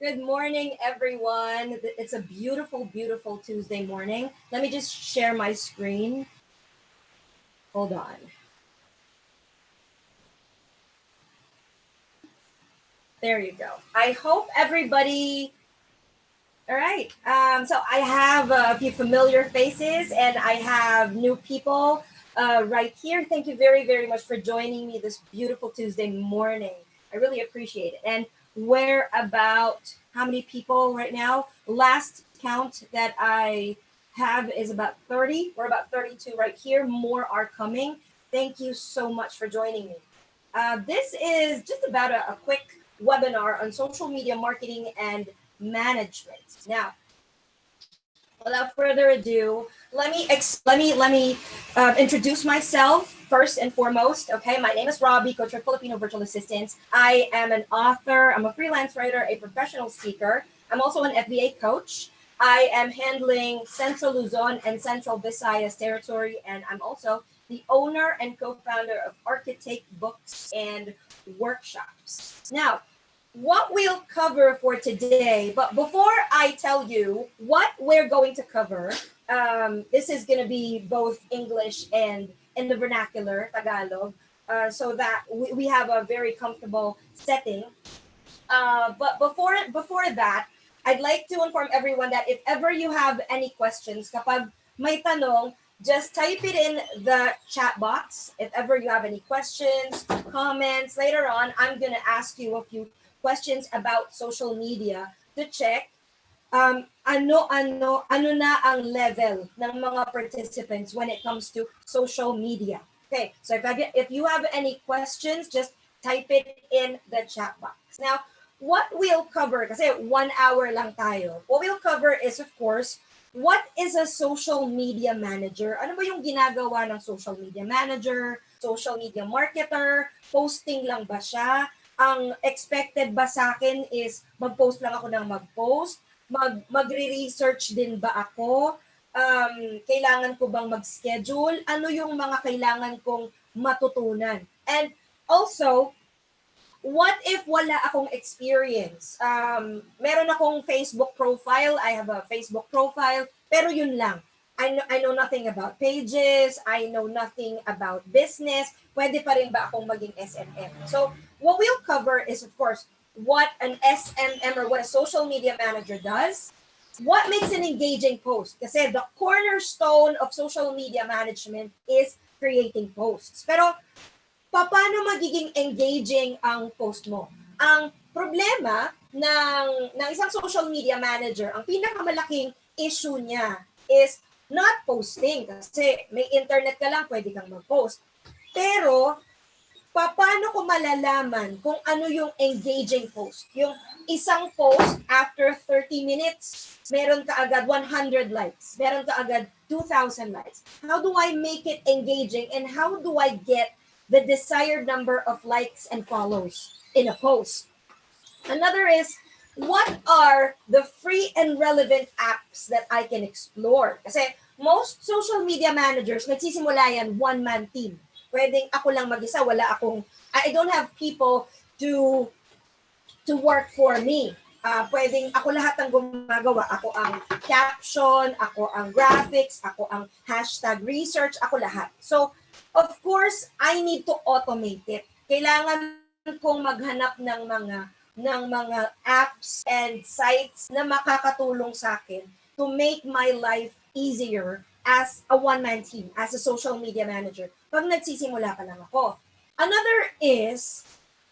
Good morning, everyone. It's a beautiful, beautiful Tuesday morning. Let me just share my screen. Hold on. There you go. I hope everybody. All right. So I have a few familiar faces and I have new people right here. Thank you very, very much for joining me this beautiful Tuesday morning. I really appreciate it. And we're about how many people right now? Last count that I have is about 30. We're about 32 right here. More are coming. Thank you so much for joining me. This is just about a quick webinar on social media marketing and management. Now, without further ado, let me introduce myself first and foremost. Okay, my name is Robbie, coach for Filipino virtual assistants. I am an author. I'm a freelance writer, a professional speaker. I'm also an FBA coach. I am handling Central Luzon and Central Visayas territory, and I'm also the owner and co-founder of Architect Books and Workshops. Now, what we'll cover for today. But before I tell you what we're going to cover, this is going to be both English and in the vernacular, Tagalog, so that we have a very comfortable setting. But before that, I'd like to inform everyone that if ever you have any questions, kapag may tanong, just type it in the chat box. If ever you have any questions, comments, later on, I'm going to ask you a few questions about social media to check ano na ang level ng mga participants when it comes to social media. Okay, so if you have any questions, just type it in the chat box. Now, what we'll cover, kasi 1 hour lang tayo, what we'll cover is, of course, what is a social media manager? Ano ba yung ginagawa ng social media manager, social media marketer? Posting lang ba siya? Ang expected ba sa akin is mag-post lang ako ng mag-post? Magre-research din ba ako? Kailangan ko bang mag-schedule? Ano yung mga kailangan kong matutunan? And also, what if wala akong experience? Meron akong Facebook profile. I have a Facebook profile. Pero yun lang. I know nothing about pages. I know nothing about business. Pwede pa rin ba akong maging SMM? So, what we'll cover is, of course, what an SMM or what a social media manager does, what makes an engaging post. Kasi the cornerstone of social media management is creating posts. Pero paano magiging engaging ang post mo? Ang problema ng isang social media manager, ang pinakamalaking issue niya is not posting. Kasi may internet ka lang, pwede kang mag-post. Pero paano ko malalaman kung ano yung engaging post? Yung isang post, after 30 minutes, meron ka agad 100 likes. Meron ka agad 2,000 likes. How do I make it engaging and how do I get the desired number of likes and follows in a post? Another is, what are the free and relevant apps that I can explore? Kasi most social media managers, nagsisimula yan one-man team. Pwedeng ako lang mag-isa, I don't have people to work for me. Pwedeng ako lahat ang gumagawa. Ako ang caption, ako ang graphics, ako ang hashtag research, ako lahat. So, of course, I need to automate it. Kailangan kong maghanap ng mga apps and sites na makakatulong sa akin to make my life easier as a one-man team, as a social media manager, pag nagsisimula pa lang ako. Another is,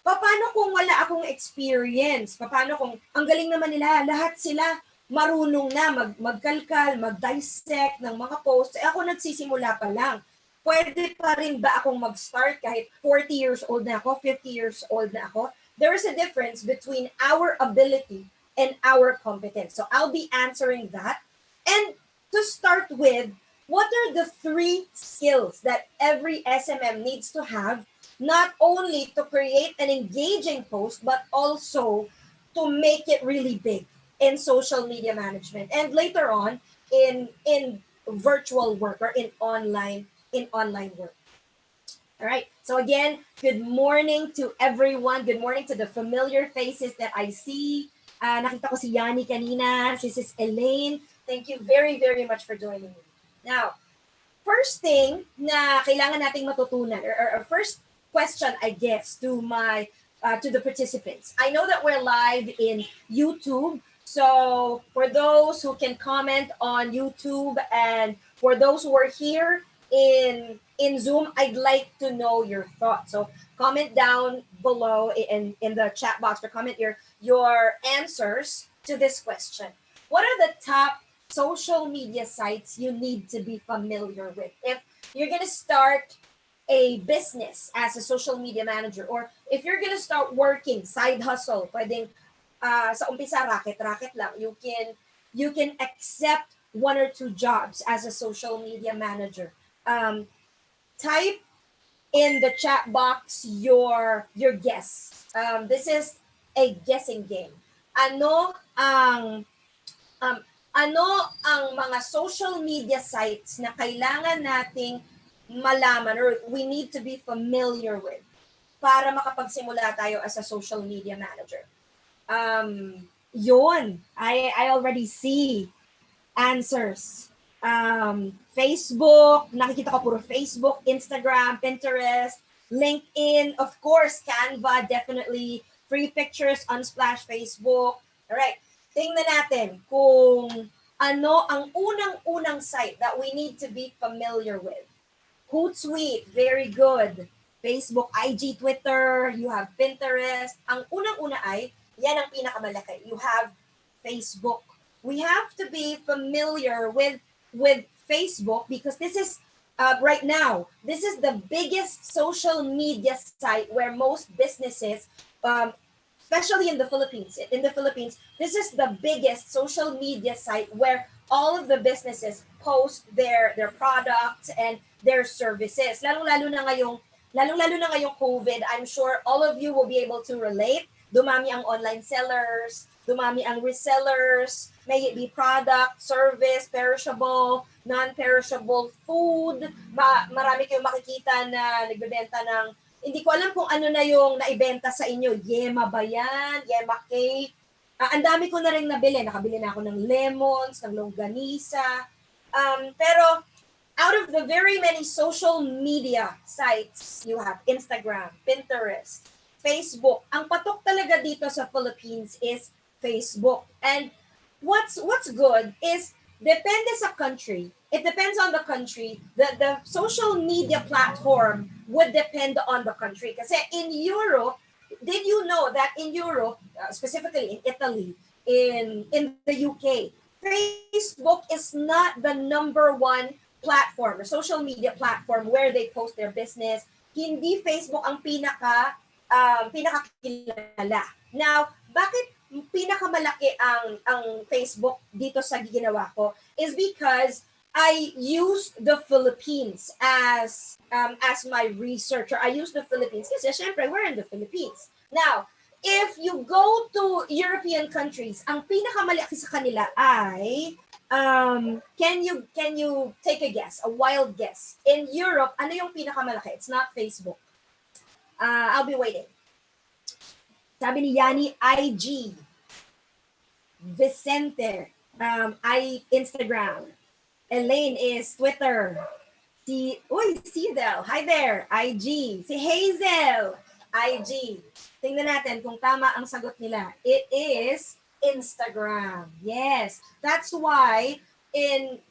paano kung wala akong experience? Paano kung ang galing naman nila, lahat sila marunong na magkalkal, mag-dissect ng mga posts, ako nagsisimula pa lang. Pwede pa rin ba akong mag-start kahit 40 years old na ako, 50 years old na ako? There is a difference between our ability and our competence. So I'll be answering that. And to start with, what are the 3 skills that every SMM needs to have, not only to create an engaging post, but also to make it really big in social media management and later on in virtual work or in online work. All right. So again, good morning to everyone. Good morning to the familiar faces that I see. Nakita ko si Yani kanina, si Sis Elaine. Thank you very, very much for joining me. Now, first thing na kailangan nating matutunan, or first question, I guess, to the participants. I know that we're live in YouTube, so for those who can comment on YouTube and for those who are here in Zoom, I'd like to know your thoughts. So comment down below in the chat box, or comment your answers to this question. What are the top social media sites you need to be familiar with if you're going to start a business as a social media manager, or if you're going to start working side hustle, pwedeng sa umpisa racket lang, you can accept one or two jobs as a social media manager. Type in the chat box your guess. This is a guessing game. Ano ang mga social media sites na kailangan nating malaman or we need to be familiar with para makapagsimula tayo as a social media manager? Yun, I already see answers. Facebook, nakikita ko puro Facebook, Instagram, Pinterest, LinkedIn, of course, Canva, definitely, free pictures, Unsplash, Facebook. All right, tingnan natin kung ano ang unang-unang site that we need to be familiar with. Hootsuite, very good. Facebook, IG, Twitter, you have Pinterest. Ang unang-una ay, yan ang pinakamalaki. You have Facebook. We have to be familiar with Facebook because this is right now, this is the biggest social media site where most businesses, especially in the Philippines, this is the biggest social media site where all of the businesses post their products and their services. Lalong-lalo na ngayong COVID, I'm sure all of you will be able to relate. Dumami ang online sellers, dumami ang resellers, may it be product, service, perishable, non-perishable food. Marami kayong makikita na nagbebenta ng, hindi ko alam kung ano na yung naibenta sa inyo. Yema ba yan? Yema cake? Ang dami ko na rin nabili. Nakabili na ako ng lemons, ng longganisa. Pero out of the very many social media sites, you have Instagram, Pinterest, Facebook. Ang patok talaga dito sa Philippines is Facebook. And what's good is depende sa country. It depends on the country. The social media platform would depend on the country. Kasi in Europe, did you know that in Europe, specifically in Italy, in the UK, Facebook is not the number one platform, a social media platform where they post their business. Hindi Facebook ang pinakakilala. Now, bakit pinakamalaki ang Facebook dito sa ginawa ko is because I used the Philippines as my researcher. I used the Philippines kasi syempre we're in the Philippines. Now, if you go to European countries, ang pinakamalaki sa kanila ay can you take a guess, a wild guess? In Europe, ano yung pinakamalaki? It's not Facebook. I'll be waiting. Sabi ni Yani, IG. Vicente, Instagram. Elaine is Twitter. Si Del, hi there, IG. Si Hazel, IG. Tingnan natin kung tama ang sagot nila. It is Instagram. Yes, that's why I'm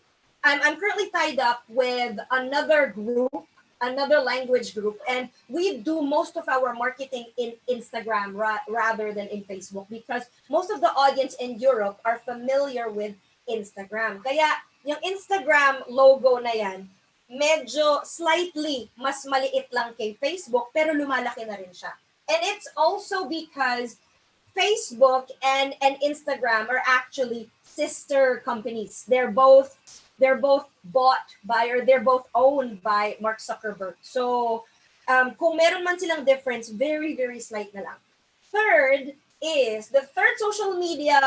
currently tied up with another group, another language group, and we do most of our marketing in Instagram rather than in Facebook because most of the audience in Europe are familiar with Instagram. Kaya yung Instagram logo na yan, medyo slightly mas maliit lang kay Facebook pero lumalaki na rin siya. And it's also because Facebook and Instagram are actually sister companies. They're both bought by, or they're both owned by Mark Zuckerberg. So, kung meron man silang difference, very, very slight na lang. Third is the third social media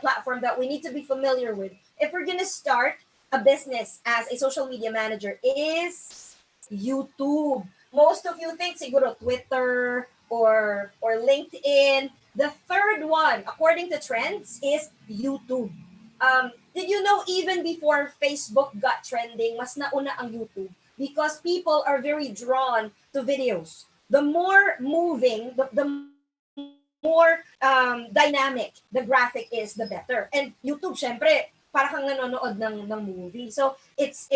platform that we need to be familiar with if we're gonna start a business as a social media manager is YouTube. Most of you think siguro Twitter or LinkedIn. The third one, according to trends, is YouTube. Did you know even before Facebook got trending, mas nauna ang YouTube? Because people are very drawn to videos. The more moving, the more dynamic the graphic is, the better. And YouTube, syempre, para kang nanonood ng movie. So it's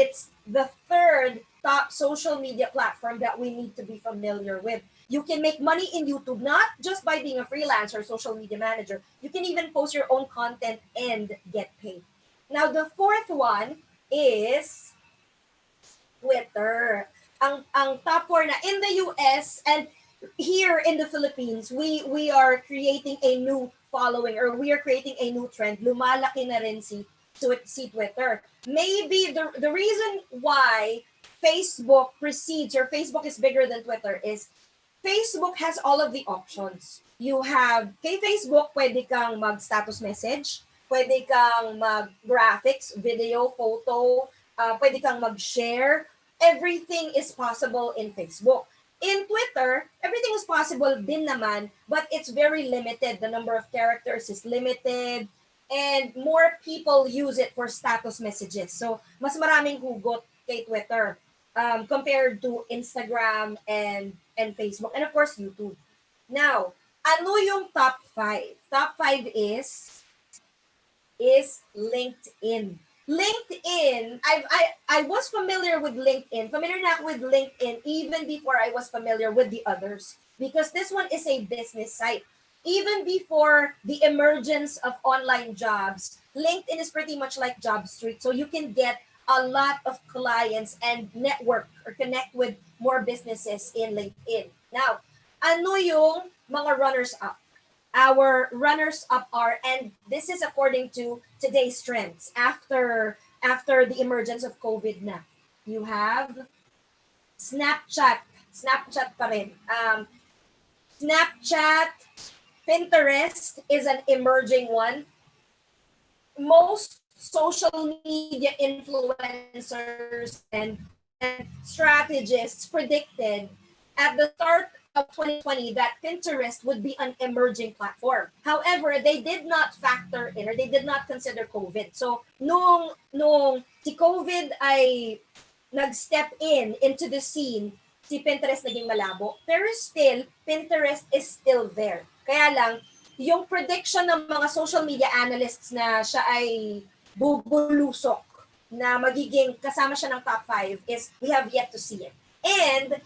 the third top social media platform that we need to be familiar with. You can make money in YouTube not just by being a freelancer, social media manager. You can even post your own content and get paid. Now, the fourth one is Twitter. Ang top four na in the US and here in the Philippines, we are creating a new following, or we are creating a new trend. Lumalaki na rin si Twitter. Maybe the reason why Facebook precedes, or Facebook is bigger than Twitter, is Facebook has all of the options. You have, kay Facebook, pwede kang mag-status message, pwede kang mag-graphics, video, photo, pwede kang mag-share. Everything is possible in Facebook. In Twitter, everything is possible din naman, but it's very limited. The number of characters is limited, and more people use it for status messages. So, mas maraming hugot kay Twitter compared to Instagram and Facebook, and of course, YouTube. Now, ano yung top 5? Top 5 is LinkedIn. LinkedIn, I was familiar with LinkedIn. Familiar na ako with LinkedIn even before I was familiar with the others, because this one is a business site. Even before the emergence of online jobs, LinkedIn is pretty much like Job Street. So you can get a lot of clients and network or connect with more businesses in LinkedIn. Now, ano yung mga runners-up? Our runners-up are, and this is according to today's trends, after the emergence of COVID na. You have Snapchat pa rin. Snapchat, Pinterest is an emerging one. Most social media influencers and strategists predicted at the start of 2020 that Pinterest would be an emerging platform. However, they did not factor in, or they did not consider COVID. So, nung si COVID ay nag-step into the scene, si Pinterest naging malabo. Pero still, Pinterest is still there. Kaya lang, yung prediction ng mga social media analysts na siya ay bubulusok, na magiging kasama siya ng top 5, is we have yet to see it. And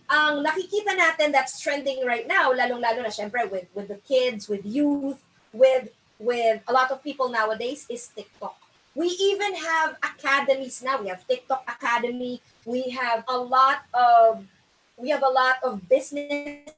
ang nakikita natin that's trending right now, lalong-lalo na syempre with the kids, with youth, with a lot of people nowadays, is TikTok. We even have academies now. We have TikTok Academy. We have a lot of businesses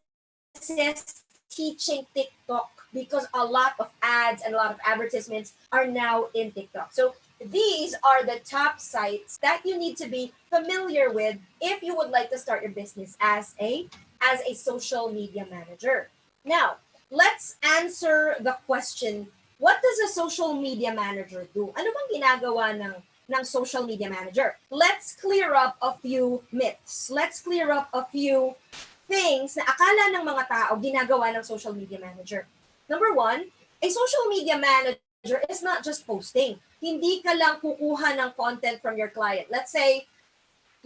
teaching TikTok, because a lot of ads and a lot of advertisements are now in TikTok. So these are the top sites that you need to be familiar with if you would like to start your business as a social media manager. Now, let's answer the question, what does a social media manager do? Ano bang ginagawa ng social media manager? Let's clear up a few myths. Let's clear up a few things na akala ng mga tao ginagawa ng social media manager. Number one, a social media manager is not just posting. Hindi ka lang kukuha ng content from your client. Let's say,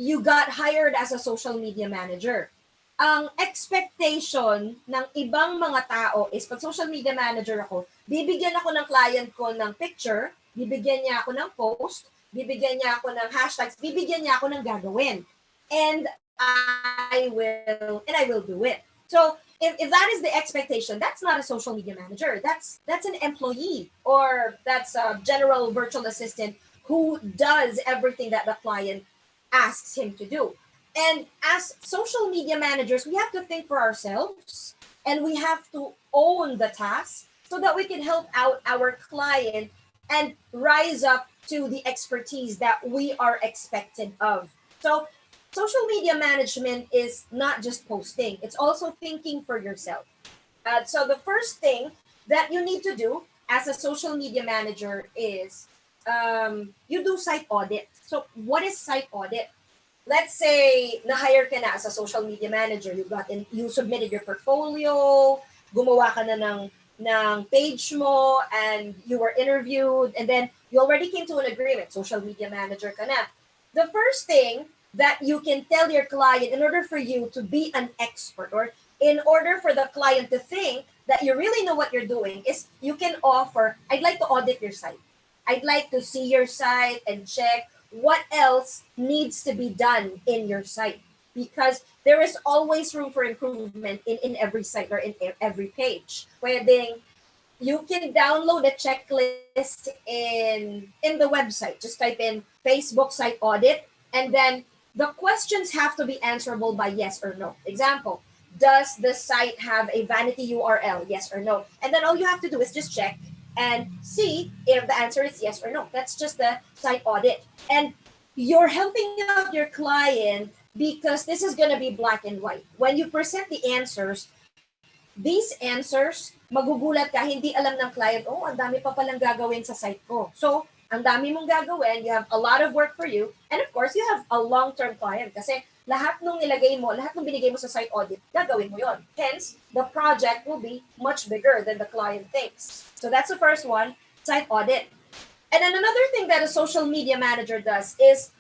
you got hired as a social media manager. Ang expectation ng ibang mga tao is, pag social media manager ako, bibigyan ako ng client ko ng picture, bibigyan niya ako ng post, bibigyan niya ako ng hashtags, bibigyan niya ako ng gagawin. And I will do it. So if that is the expectation, that's not a social media manager. That's an employee, or that's a general virtual assistant who does everything that the client asks him to do. And as social media managers, we have to think for ourselves, and we have to own the task so that we can help out our client and rise up to the expertise that we are expected of. So social media management is not just posting, it's also thinking for yourself. So the first thing that you need to do as a social media manager is you do site audit. So what is site audit? Let's say na-hire ka na as a social media manager, you submitted your portfolio, gumawa ka na ng page mo, and you were interviewed, and then you already came to an agreement, social media manager ka na. The first thing that you can tell your client in order for you to be an expert, or in order for the client to think that you really know what you're doing, is you can offer, I'd like to audit your site. I'd like to see your site and check what else needs to be done in your site, because there is always room for improvement in every site or in every page. Pwedeng you can download a checklist in the website. Just type in Facebook site audit, and then the questions have to be answerable by yes or no. Example, does the site have a vanity URL? Yes or no. And then all you have to do is just check and see if the answer is yes or no. That's just the site audit. And you're helping out your client because this is going to be black and white. When you present the answers, these answers, magugulat ka, hindi alam ng client, oh, ang dami pa palang gagawin sa site ko. So, ang dami mong gagawin, you have a lot of work for you, and of course, you have a long-term client kasi lahat nung nilagay mo, lahat nung binigay mo sa site audit, gagawin mo yon. Hence, the project will be much bigger than the client thinks. So that's the first one, site audit. And then another thing that a social media manager does is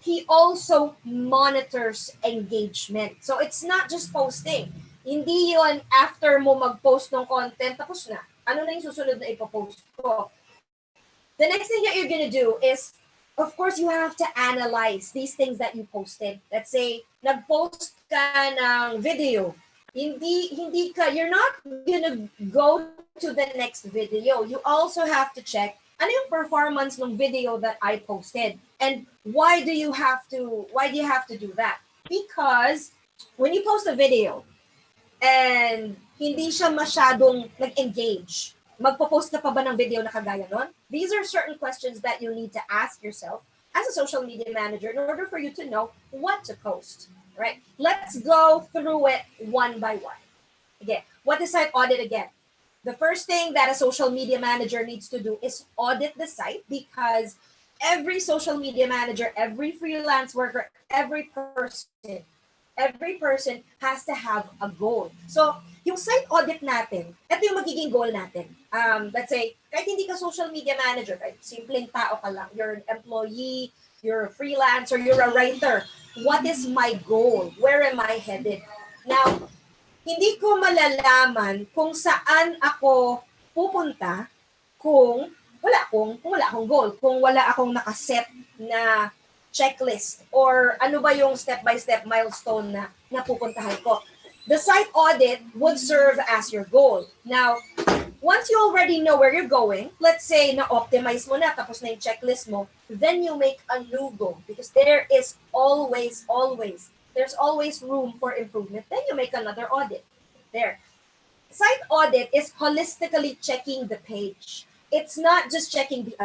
he also monitors engagement. So it's not just posting. Hindi yun after mo mag-post ng content, tapos na. Ano na yung susunod na ipopost ko? The next thing that you're gonna do is, of course, you have to analyze these things that you posted. Let's say, nag-post ka ng video. You're not gonna go to the next video. You also have to check ano yung performance ng video that I posted, and why do you have to do that? Because when you post a video and hindi siya masyadong nag-engage, magpo-post ka pa ba ng video na kagaya nun? These are certain questions that you need to ask yourself as a social media manager in order for you to know what to post, right? Let's go through it one by one. Again, what is site audit again? The first thing that a social media manager needs to do is audit the site, because every social media manager, every freelance worker, every person has to have a goal. So, yung site audit natin, ito yung magiging goal natin. Let's say, kahit hindi ka social media manager, kahit simpleng tao ka lang, you're an employee, you're a freelancer, you're a writer. What is my goal? Where am I headed? Now, hindi ko malalaman kung saan ako pupunta kung wala akong goal, kung wala akong nakaset na checklist, or ano ba yung step-by-step milestone na pupuntahan ko. The site audit would serve as your goal. Now, once you already know where you're going, let's say na-optimize mo na, tapos na yung checklist mo, then you make a new goal, because there is there's always room for improvement. Then you make another audit. There. Site audit is holistically checking the page. It's not just checking the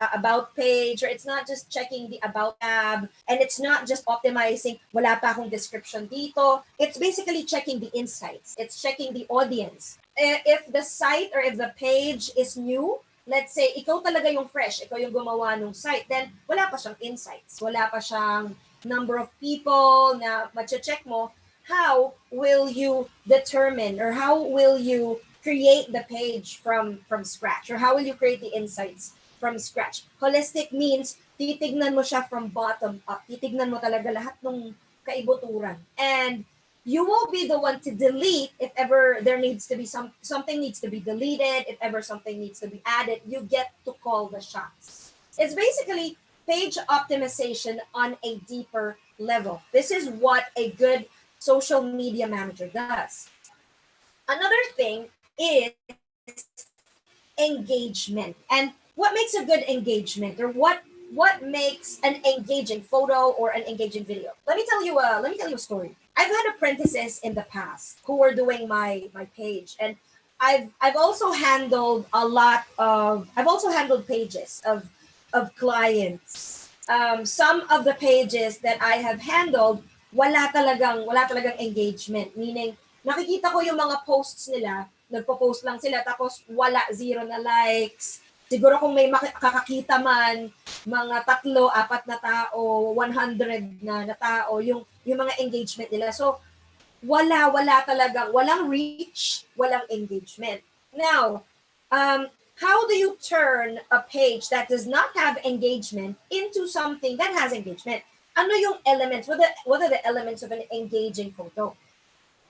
about page, or it's not just checking the about tab, and it's not just optimizing, wala pa akong description dito. It's basically checking the insights. It's checking the audience. If the site or if the page is new, let's say, ikaw talaga yung fresh, ikaw yung gumawa ng site, then wala pa siyang insights, wala pa siyang number of people na ma-check mo. How will you determine, or how will you create the page from scratch, or how will you create the insights from scratch? Holistic means titignan mo siya from bottom up. Titignan mo talaga lahat ng kaibuturan. And you will be the one to delete if ever there needs to be something needs to be deleted, if ever something needs to be added. You get to call the shots. It's basically page optimization on a deeper level. This is what a good social media manager does. Another thing is engagement. And what makes a good engagement, or what makes an engaging photo or an engaging video? Let me tell you a story. I've had apprentices in the past who were doing my page, and I've also handled pages of clients. Some of the pages that I have handled, wala talagang engagement, meaning nakikita ko yung mga posts nila, nagpo-post lang sila, tapos wala, 0 na likes. Siguro kung may makakakita man, mga 3-4 na tao, 100 na tao, yung mga engagement nila. So, wala talagang, walang reach, walang engagement. Now, how do you turn a page that does not have engagement into something that has engagement? Ano yung elements? What are the elements of an engaging photo?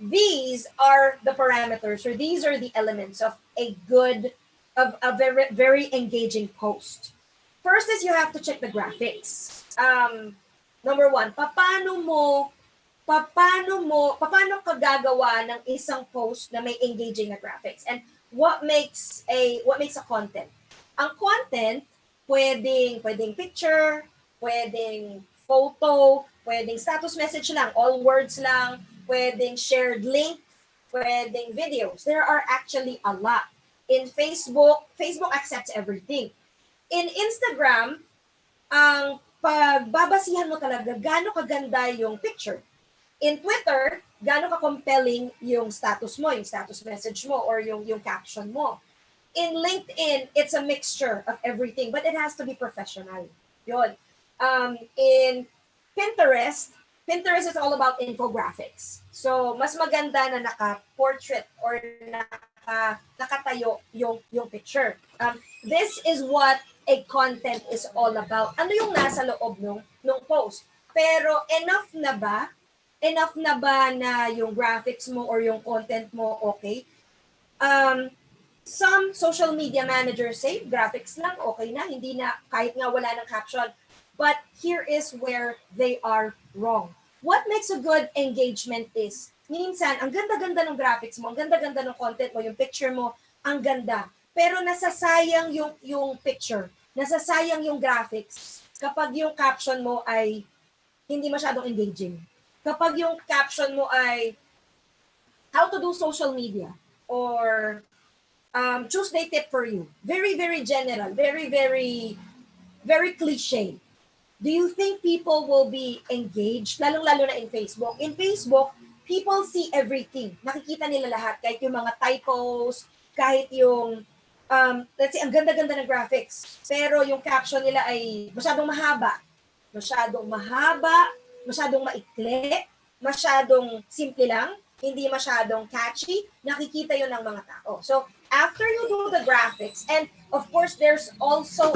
These are the parameters, or these are the elements of a very, very engaging post. First is you have to check the graphics. Number one, paano ka gagawa ng isang post na may engaging na graphics? And what makes a content? Ang content, pwedeng picture, pwedeng photo, pwedeng status message lang, all words lang, pwedeng shared link, pwedeng videos. There are actually a lot. In Facebook accepts everything. In Instagram, ang pagbabasihan mo talaga gaano kaganda yung picture. In Twitter, gaano ka-compelling yung status mo, yung status message mo, or yung caption mo. In LinkedIn, it's a mixture of everything, but it has to be professional. Yun. In Pinterest is all about infographics. So, mas maganda na naka-portrait or nakatayo yung picture. This is what a content is all about. Ano yung nasa loob nung post? Pero enough na ba na yung graphics mo or yung content mo okay? Some social media managers say graphics lang, okay na, hindi na, kahit nga wala ng caption. But here is where they are wrong. What makes a good engagement is, minsan, ang ganda-ganda ng graphics mo, ang ganda-ganda ng content mo, yung picture mo, ang ganda. Pero nasasayang yung picture, nasasayang yung graphics kapag yung caption mo ay hindi masyadong engaging. Kapag yung caption mo ay how to do social media or Tuesday tip for you. Very, very general, very, very, very cliche. Do you think people will be engaged? Lalong-lalo na in Facebook. In Facebook, people see everything. Nakikita nila lahat. Kahit yung mga typos, kahit yung, let's say, ang ganda-ganda ng graphics. Pero yung caption nila ay masyadong mahaba, masyadong maikli, masyadong simple lang, hindi masyadong catchy. Nakikita yun ng mga tao. So, after you do the graphics, and of course, there's also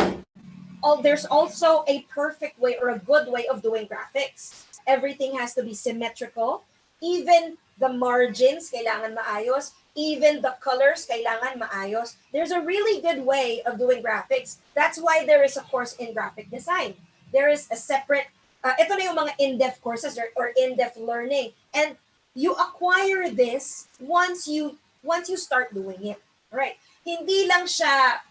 a perfect way or a good way of doing graphics. Everything has to be symmetrical. Even the margins kailangan maayos. Even the colors kailangan maayos. There's a really good way of doing graphics. That's why there is a course in graphic design. There is a separate, ito na yung mga in-depth courses or in-depth learning. And you acquire this once you start doing it. Right? Hindi lang siya,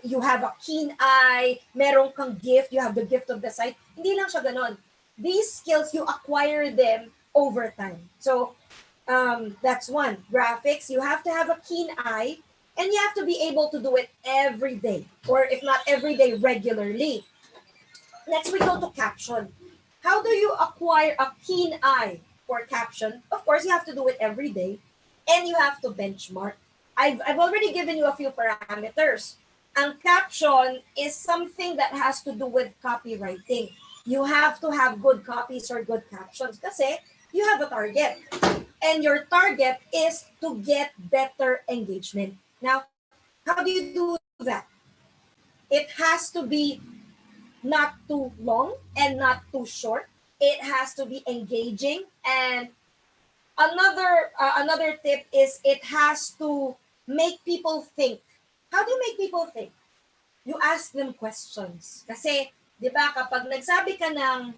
you have a keen eye, meron kang gift, you have the gift of the sight. Hindi lang siya ganon. These skills, you acquire them over time. So, that's one. Graphics, you have to have a keen eye, and you have to be able to do it every day, or if not every day, regularly. Next, we go to caption. How do you acquire a keen eye for caption? Of course, you have to do it every day, and you have to benchmark. I've already given you a few parameters. Ang caption is something that has to do with copywriting. You have to have good copies or good captions kasi you have a target. And your target is to get better engagement. Now, how do you do that? It has to be not too long and not too short. It has to be engaging. And another tip is it has to make people think. How do you make people think? You ask them questions. Kasi, di ba, kapag nagsabi ka ng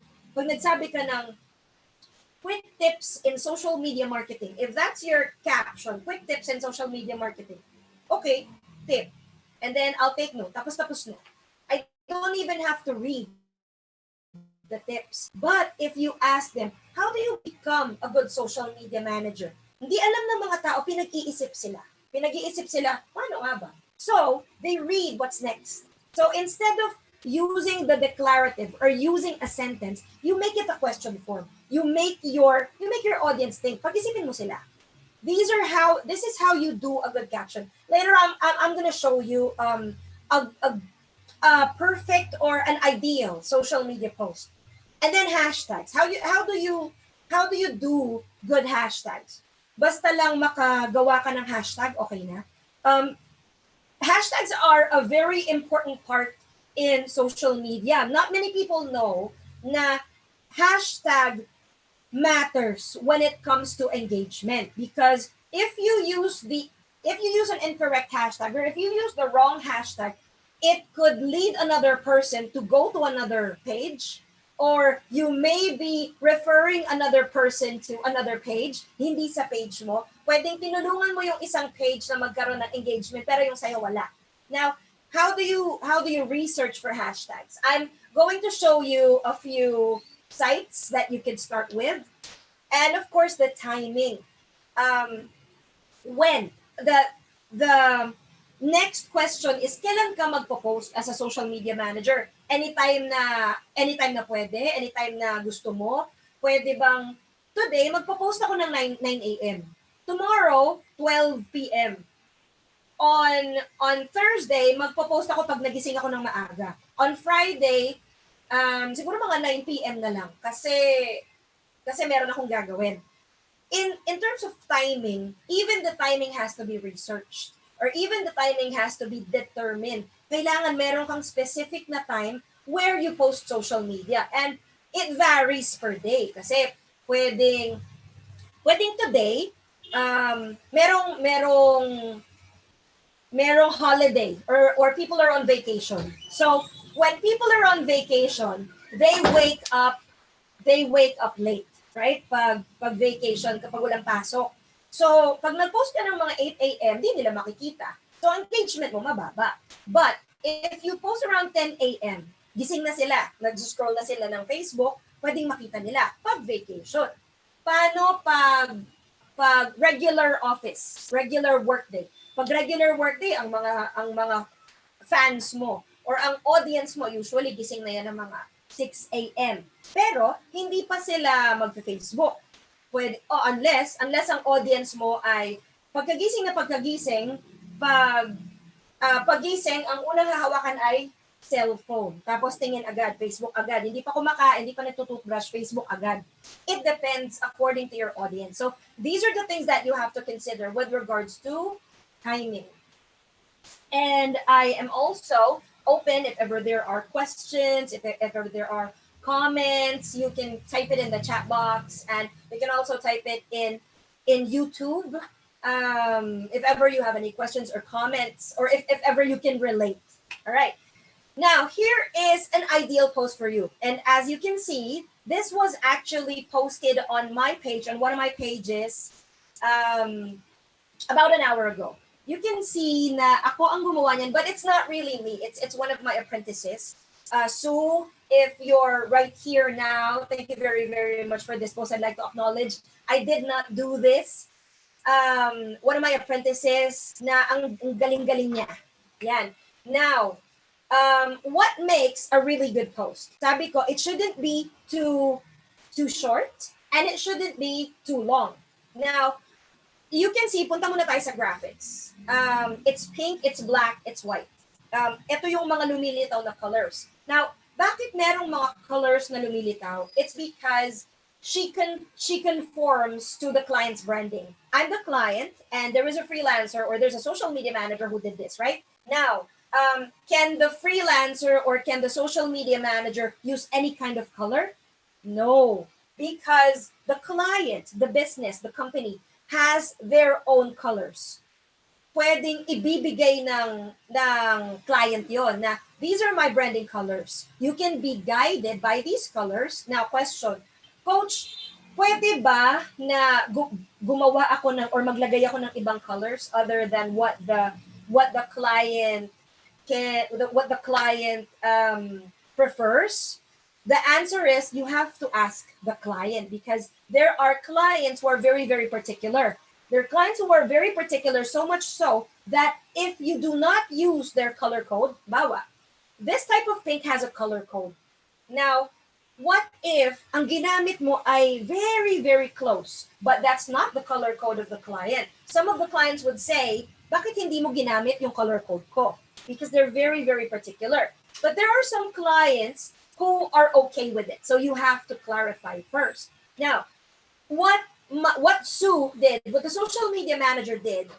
quick tips in social media marketing, if that's your caption, quick tips in social media marketing, okay, tip. And then I'll take note. Tapos na. I don't even have to read the tips. But if you ask them, how do you become a good social media manager? Hindi alam ng mga tao, pinag-iisip sila, paano nga ba? So, they read what's next. So, instead of using the declarative or using a sentence, you make it a question form. You make your audience think. Pag-isipin mo sila. This is how you do a good caption. Later I'm going to show you a perfect or an ideal social media post. And then hashtags. How do you how do you do good hashtags? Basta lang makagawa ka ng hashtag, okay na. Hashtags are a very important part in social media. Not many people know na hashtag matters when it comes to engagement, because if you use an incorrect hashtag, or if you use the wrong hashtag, it could lead another person to go to another page, or you may be referring another person to another page, hindi sa page mo. Pwedeng tinulungan mo yung isang page na magkaroon ng engagement, pero yung sa'yo wala. Now, how do you research for hashtags? I'm going to show you a few sites that you can start with, and of course the timing. When the next question is, kailan ka magpo-post as a social media manager? Anytime na pwede, anytime na gusto mo. Pwede bang today magpo-post ako ng 9 a.m. Tomorrow 12 p.m. On Thursday magpo-post ako pag nagising ako ng maaga. On Friday siguro mga 9 p.m. na lang kasi meron akong gagawin. In terms of timing, even the timing has to be researched, or even the timing has to be determined. Kailangan meron kang specific na time where you post social media, and it varies per day kasi pwedeng today merong holiday, or people are on vacation. So when people are on vacation, they wake up late, right? Pag vacation, kapag walang pasok. So pag nag-post ka ng mga 8 a.m., di nila makikita. So engagement mo mababa. But if you post around 10 a.m., gising na sila, nag-scroll na sila ng Facebook, pwedeng makita nila pag vacation. Paano pag regular office, regular workday? Pag regular workday, ang mga fans mo or ang audience mo, usually gising na yan ng mga 6 a.m. Pero hindi pa sila magfe-Facebook. Pwede, unless ang audience mo ay pagkagising, pagising, ang unang hahawakan ay cellphone. Tapos tingin agad, Facebook agad. Hindi pa kumakain, hindi pa nagtututbrush, Facebook agad. It depends according to your audience. So these are the things that you have to consider with regards to timing. And I am also open if ever there are questions, if ever there are comments, you can type it in the chat box, and you can also type it in YouTube. If ever you have any questions or comments, or if ever you can relate. All right. Now, here is an ideal post for you. And as you can see, this was actually posted on my page, on one of my pages, about an hour ago. You can see na ako ang gumawa niyan, but it's not really me. It's one of my apprentices. So, if you're right here now, thank you very, very much for this post. I'd like to acknowledge, I did not do this. One of my apprentices na ang galing-galing niya. Yan. Now, what makes a really good post? Sabi ko, it shouldn't be too short, and it shouldn't be too long. Now, you can see, punta muna tayo sa graphics. It's pink, it's black, it's white. Ito yung mga lumilitaw na colors. Now, bakit merong mga colors na lumilitaw? It's because she conforms to the client's branding. I'm the client, and there is a freelancer, or there's a social media manager who did this, right? Now, can the freelancer or can the social media manager use any kind of color? No, because the client, the business, the company has their own colors. Pwedeng ibibigay ng client yon na these are my branding colors. You can be guided by these colors. Now, question, Coach, pwede ba na gumawa ako ng or maglagay ako ng ibang colors other than what the client prefers? The answer is you have to ask the client, because there are clients who are very, very particular. There are clients who are very particular, so much so that if you do not use their color code, bawa, this type of pink has a color code. Now, what if ang ginamit mo ay very, very close, but that's not the color code of the client? Some of the clients would say, bakit hindi mo ginamit yung color code ko? Because they're very, very particular. But there are some clients who are okay with it. So you have to clarify first. Now, what Sue did, what the social media manager did,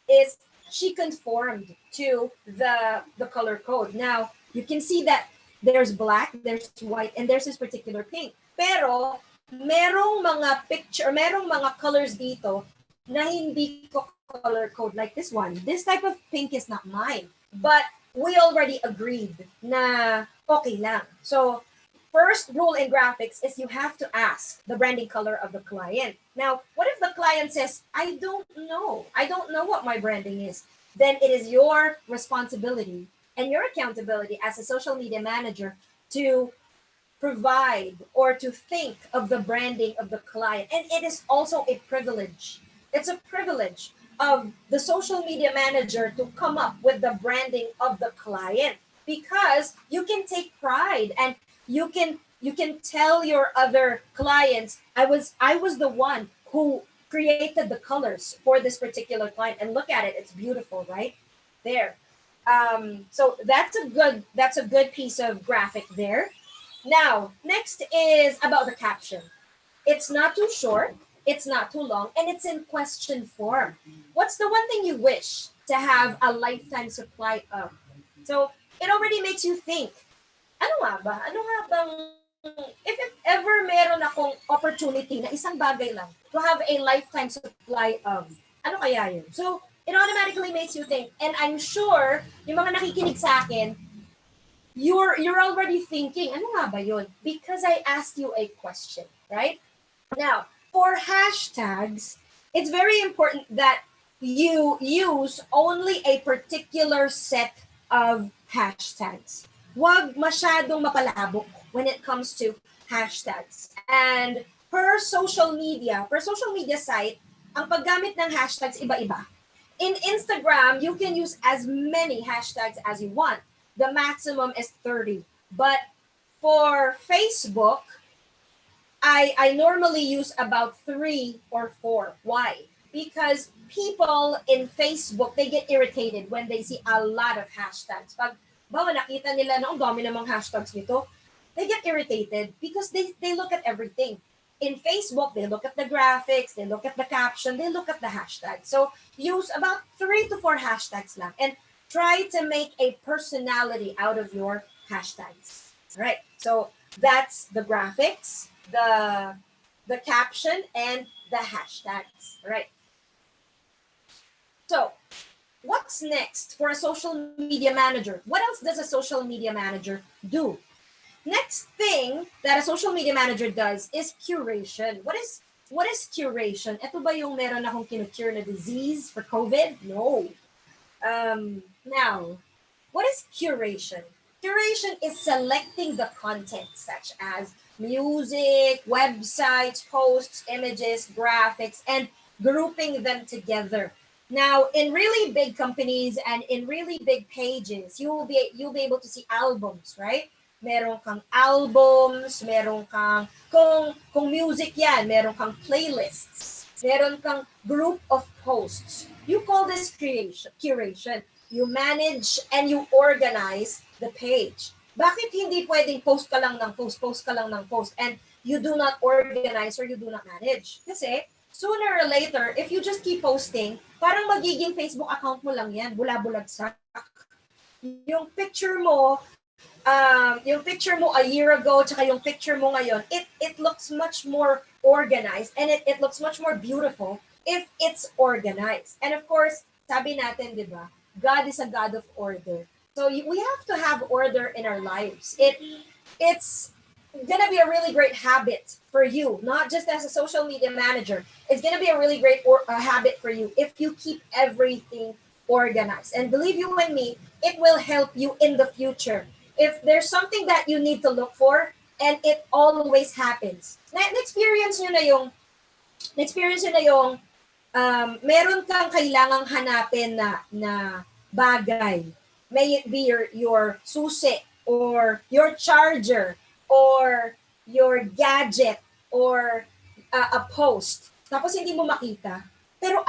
is she conformed to the color code. Now you can see that there's black, there's white, and there's this particular pink. Pero merong mga picture, merong mga colors dito na hindi ko color code, like this one. This type of pink is not mine. But we already agreed na okay lang. So first rule in graphics is you have to ask the branding color of the client. Now, what if the client says, I don't know. I don't know what my branding is. Then it is your responsibility and your accountability as a social media manager to provide or to think of the branding of the client. And it is also a privilege. It's a privilege of the social media manager to come up with the branding of the client, because you can take pride and you can tell your other clients, I was the one who created the colors for this particular client, and look at it, it's beautiful, right there. So that's a good piece of graphic there. Now, next is about the caption. It's not too short, it's not too long, and it's in question form. What's the one thing you wish to have a lifetime supply of? So it already makes you think, ano nga ba? Ano nga bang, if ever meron akong opportunity na isang bagay lang to have a lifetime supply of, ano kaya yun? So it automatically makes you think, and I'm sure yung mga nakikinig sa akin, you're already thinking, ano nga ba yun? Because I asked you a question, right? Now, for hashtags, it's very important that you use only a particular set of hashtags. Wag masyadong mapalabok when it comes to hashtags. And per social media site, ang paggamit ng hashtags iba-iba. In Instagram, you can use as many hashtags as you want. The maximum is 30. But for Facebook, I normally use about 3 or 4. Why? Because people in Facebook, they get irritated when they see a lot of hashtags. Pag bawa nakita nila na ang dami namang hashtags nito, they get irritated because they look at everything. In Facebook, they look at the graphics, they look at the caption, they look at the hashtag. So use about 3 to 4 hashtags lang and try to make a personality out of your hashtags. All right. So that's the graphics, the caption, and the hashtags. All right. So what's next for a social media manager? What else does a social media manager do? Next thing that a social media manager does is curation. What is curation? Ito ba yung meron akong kinocure na disease for COVID? No. Now, what is curation? Curation is selecting the content such as music, websites, posts, images, graphics, and grouping them together. Now, in really big companies and in really big pages, you'll be able to see albums, right? Meron kang albums, meron kang, kung music yan, meron kang playlists, meron kang group of posts. You call this curation. You manage and you organize the page. Bakit hindi pwedeng post ka lang ng post ka lang ng post, and you do not organize or you do not manage? Kasi sooner or later, if you just keep posting, parang magiging Facebook account mo lang yan, bula-bulagsak. Yung picture mo a year ago, tsaka yung picture mo ngayon, it looks much more organized, and it looks much more beautiful if it's organized. And of course, sabi natin, di ba, God is a God of order. So we have to have order in our lives. It's gonna be a really great habit for you, not just as a social media manager. It's gonna be a really great habit for you if you keep everything organized. And believe you and me, it will help you in the future. If there's something that you need to look for, and it always happens. Na-experience nyo na yung meron kang kailangang hanapin na bagay. May it be your susi, or your charger, or your gadget, or a post. Tapos hindi mo makita. Pero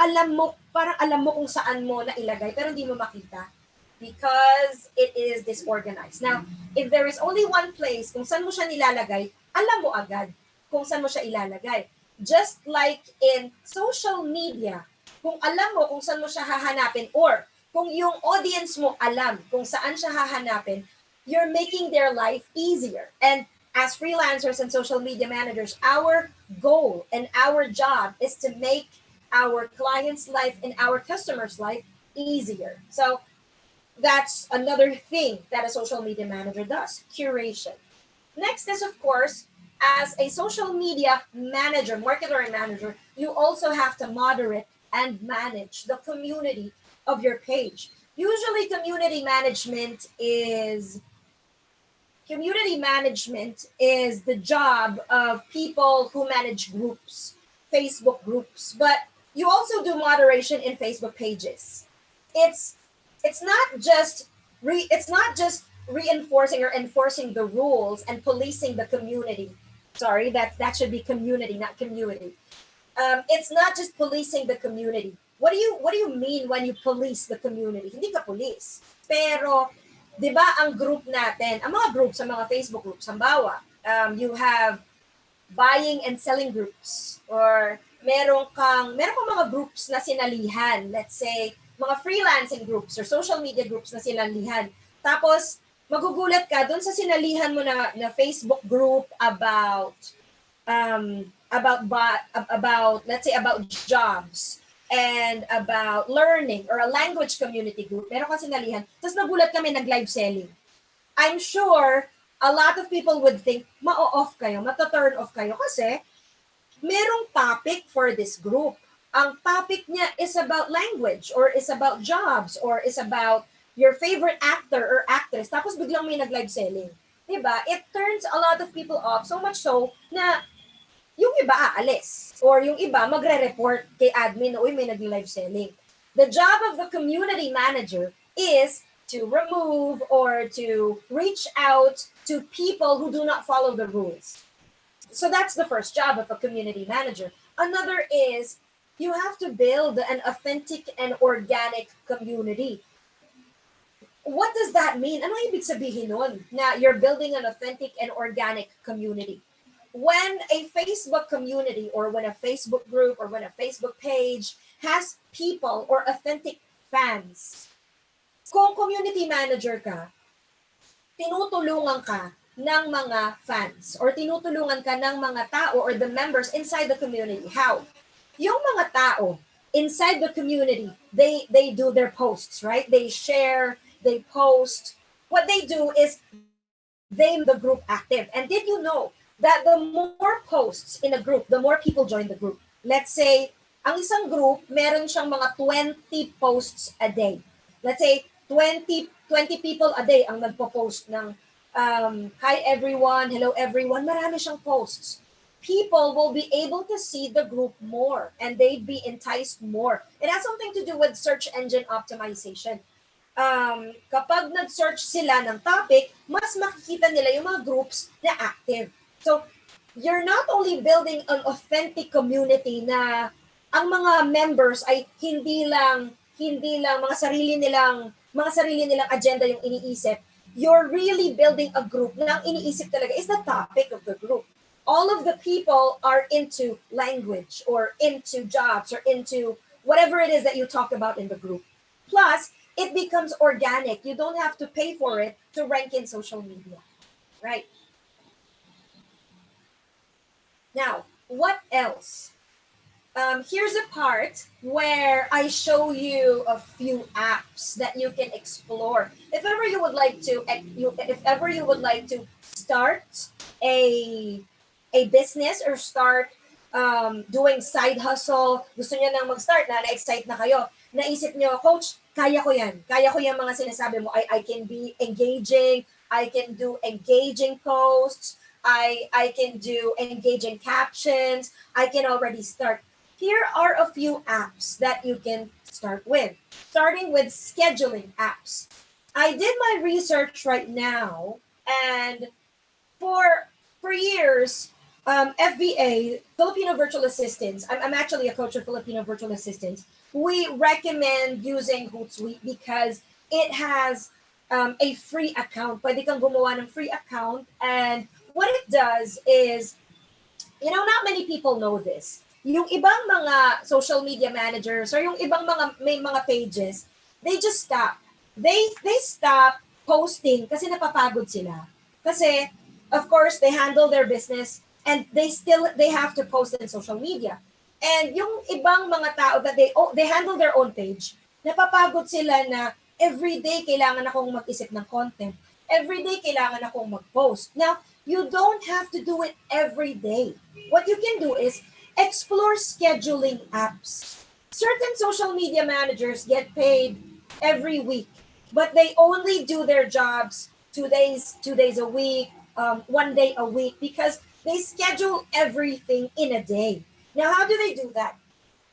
parang alam mo kung saan mo na ilagay, pero hindi mo makita. Because it is disorganized. Now, if there is only one place kung saan mo siya nilalagay, alam mo agad kung saan mo siya ilalagay. Just like in social media, kung alam mo kung saan mo siya hahanapin or kung yung audience mo alam kung saan siya hahanapin, you're making their life easier. And as freelancers and social media managers, our goal and our job is to make our clients' life and our customers' life easier. So that's another thing that a social media manager does, curation. Next is, of course, as a social media manager, marketer and manager, you also have to moderate and manage the community of your page. Usually community management is the job of people who manage groups, Facebook groups, but you also do moderation in Facebook pages. It's it's not just it's not just reinforcing or enforcing the rules and policing the community. Sorry, that should be community, not community. It's not just policing the community. What do you mean when you police the community? Hindi ka police. Pero 'di ba ang group natin, ang mga groups, sa mga Facebook groups, halimbawa, you have buying and selling groups or meron kang mga groups na sinalihan, let's say mga freelancing groups or social media groups na sinalihan. Tapos magugulat ka doon sa sinalihan mo na Facebook group about let's say about jobs and about learning, or a language community group, meron kang sinalihan, tapos nagulat kami nag-live selling. I'm sure a lot of people would think, ma-off kayo, mata-turn off kayo kasi merong topic for this group. Ang topic niya is about language or is about jobs or is about your favorite actor or actress, tapos biglang may nag-live selling. Diba? It turns a lot of people off, so much so na yung iba aalis or yung iba magre-report kay admin na, uy, may nag-live selling. The job of the community manager is to remove or to reach out to people who do not follow the rules. So that's the first job of a community manager. Another is you have to build an authentic and organic community. What does that mean? Ano ibig sabihin nun na you're building an authentic and organic community? When a Facebook community or when a Facebook group or when a Facebook page has people or authentic fans, kung community manager ka, tinutulungan ka ng mga fans or tinutulungan ka ng mga tao or the members inside the community. How? Yung mga tao inside the community, they do their posts, right? They share, they post. What they do is they make the group active. And did you know that the more posts in a group, the more people join the group? Let's say, ang isang group, meron siyang mga 20 posts a day. Let's say, 20 people a day ang nagpo-post ng hi everyone, hello everyone, marami siyang posts. People will be able to see the group more and they'd be enticed more. It has something to do with search engine optimization. Kapag nag-search sila ng topic, mas makikita nila yung mga groups na active. So, you're not only building an authentic community na ang mga members ay hindi lang mga sarili nilang agenda yung iniisip. You're really building a group na ang iniisip talaga is the topic of the group. All of the people are into language or into jobs or into whatever it is that you talk about in the group. Plus, it becomes organic. You don't have to pay for it to rank in social media, right? Now, what else? Here's a part where I show you a few apps that you can explore. If ever you would like to start a business or start doing side hustle, gusto niyo nang mag-start, na-excite na kayo, naisip niyo, coach, kaya ko yan mga sinasabi mo. I can be engaging, I can do engaging posts, I can do engaging captions, I can already start. Here are a few apps that you can start with. Starting with scheduling apps. I did my research right now, and for years, FVA, Filipino Virtual Assistants, I'm actually a coach of Filipino Virtual Assistants. We recommend using Hootsuite because it has a free account. Pwede kang gumawa ng free account, and what it does is not many people know this. Yung ibang mga social media managers or yung ibang may mga pages, they just stop. They stop posting kasi napapagod sila. Kasi of course they handle their business and they have to post in social media. And yung ibang mga tao that they handle their own page, napapagod sila na everyday kailangan akong mag-isip ng content. Everyday kailangan akong mag-post. Now, you don't have to do it every day. What you can do is explore scheduling apps. Certain social media managers get paid every week, but they only do their jobs 2 days a week, 1 day a week, because they schedule everything in a day. Now, how do they do that?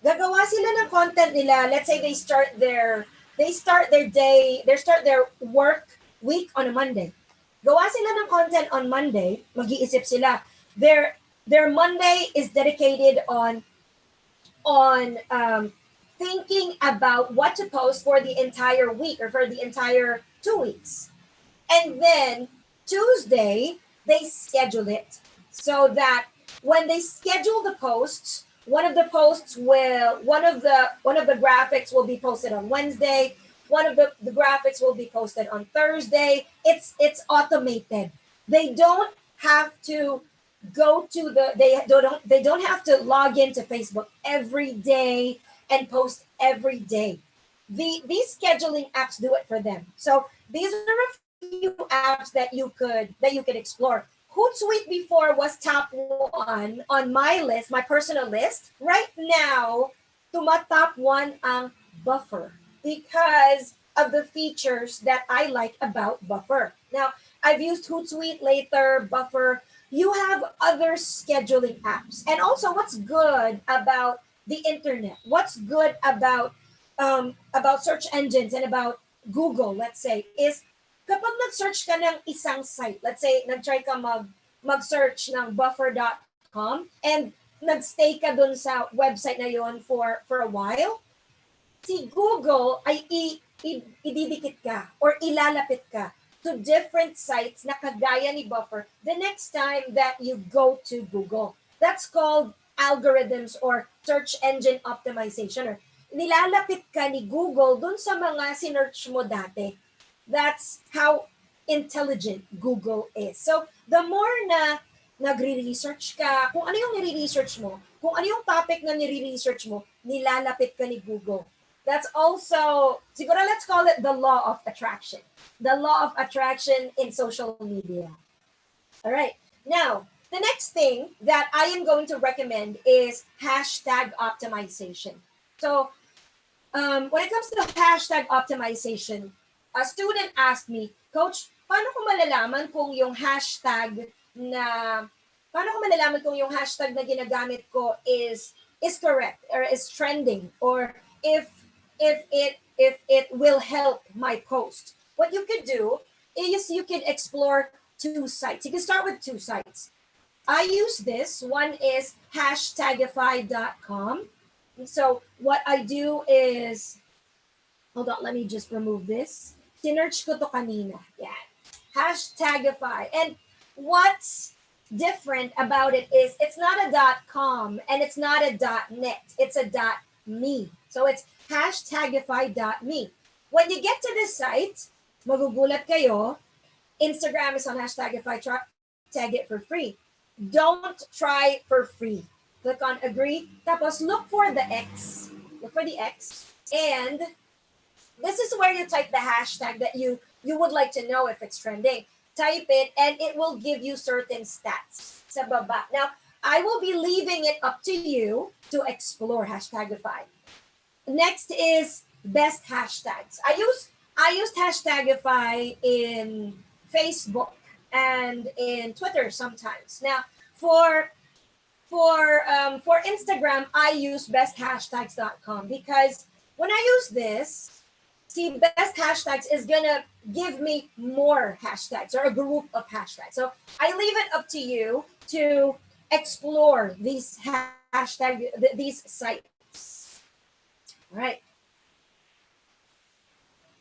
Gagawa sila ng content nila. Let's say they start their work week on a Monday. Gawa sila ng content on Monday, mag-iisip sila. Their Monday is dedicated on thinking about what to post for the entire week or for the entire 2 weeks. And then Tuesday, they schedule it so that when they schedule the posts, one of the graphics will be posted on Wednesday. One of the graphics will be posted on Thursday. It's automated. They don't have to go to they don't have to log into Facebook every day and post every day. These scheduling apps do it for them. So these are a few apps that you could explore. Hootsuite before was top one on my list, my personal list. Right now, top one ang Buffer because of the features that I like about Buffer. Now, I've used Hootsuite later, Buffer. You have other scheduling apps. And also, what's good about the internet? What's good about search engines and about Google, let's say, is kapag nag-search ka ng isang site, let's say, nag-try ka mag-search ng buffer.com and nag-stay ka dun sa website na yon for a while, si Google ay ididikit ka or ilalapit ka to different sites na kagaya ni Buffer the next time that you go to Google. That's called algorithms or search engine optimization. Or nilalapit ka ni Google dun sa mga sinearch mo dati. That's how intelligent Google is. So, the more na nagre-research ka, kung ano yung nire-research mo, kung ano yung topic na nire-research mo, nilalapit ka ni Google. That's also, siguro let's call it the law of attraction. The law of attraction in social media. All right. Now, the next thing that I am going to recommend is hashtag optimization. So, when it comes to hashtag optimization, a student asked me, Coach, paano ko malalaman kung yung hashtag na ginagamit ko is correct or is trending, or if it will help my post? What you could do is you can explore two sites. You can start with two sites. I use this. One is hashtagify.com. So what I do is, hold on, let me just remove this. Sinerch ko to kanina. Yeah. Hashtagify. And what's different about it is it's not a .com and it's not a .net. It's a .me. So it's hashtagify.me. When you get to this site, magugulat kayo, Instagram is on hashtagify. Tag it for free. Don't try for free. Click on agree. Tapos look for the X. Look for the X. And this is where you type the hashtag that you would like to know if it's trending. Type it and it will give you certain stats sa baba. Now, I will be leaving it up to you to explore hashtagify. Next is best hashtags. I used hashtagify in Facebook and in Twitter sometimes. Now, for Instagram, I use besthashtags.com because when I use this, see, best hashtags is gonna give me more hashtags or a group of hashtags. So I leave it up to you to explore these these sites. All right.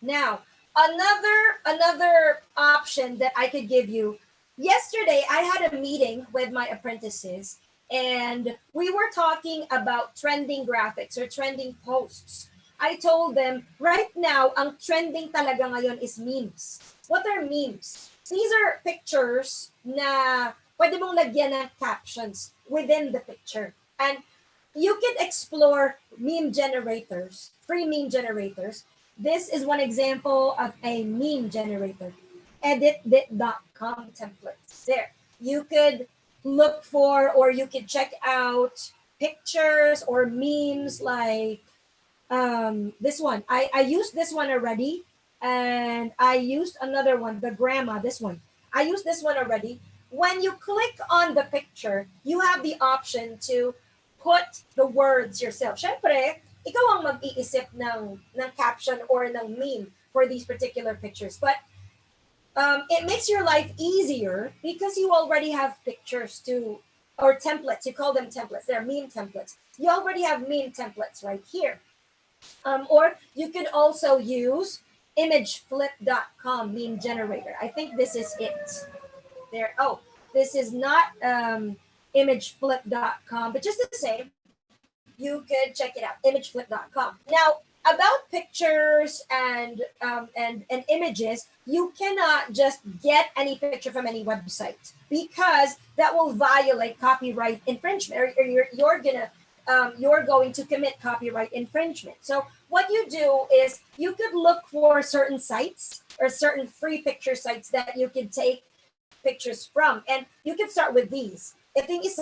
Now, another option that I could give you. Yesterday, I had a meeting with my apprentices, and we were talking about trending graphics or trending posts. I told them, right now, ang trending talaga ngayon is memes. What are memes? These are pictures na pwede mong lagyan ng captions within the picture. And you can explore meme generators, free meme generators. This is one example of a meme generator. Edit.com templates. There. You could look for or you could check out pictures or memes like this one. I used this one already, and I used another one, the grandma, this one. I used this one already. When you click on the picture, you have the option to put the words yourself. Syempre, ikaw ang mag-iisip ng caption or ng meme for these particular pictures. But it makes your life easier because you already have pictures to, or templates. You call them templates. They're meme templates. You already have meme templates right here. Or you could also use imageflip.com meme generator. I think this is it. There. Oh, this is not imageflip.com, but just the same, you could check it out. Imageflip.com. Now, about pictures and images, you cannot just get any picture from any website because that will violate copyright infringement, or you're going to commit copyright infringement. So what you do is you could look for certain sites or certain free picture sites that you can take pictures from, and you can start with these. I think it's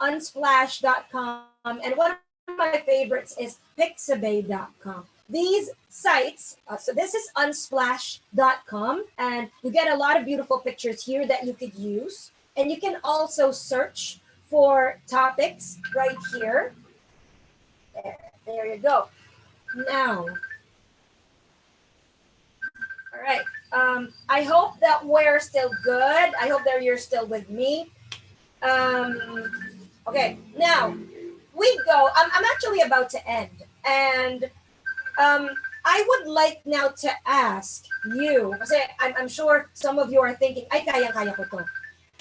unsplash.com, and one of my favorites is pixabay.com. These sites, so this is unsplash.com, and you get a lot of beautiful pictures here that you could use, and you can also search for topics right here. There you go. Now, all right. I hope that we're still good. I hope that you're still with me. Okay, now we go. I'm actually about to end, and I would like now to ask you, kasi I'm sure some of you are thinking, ay, kaya ko to.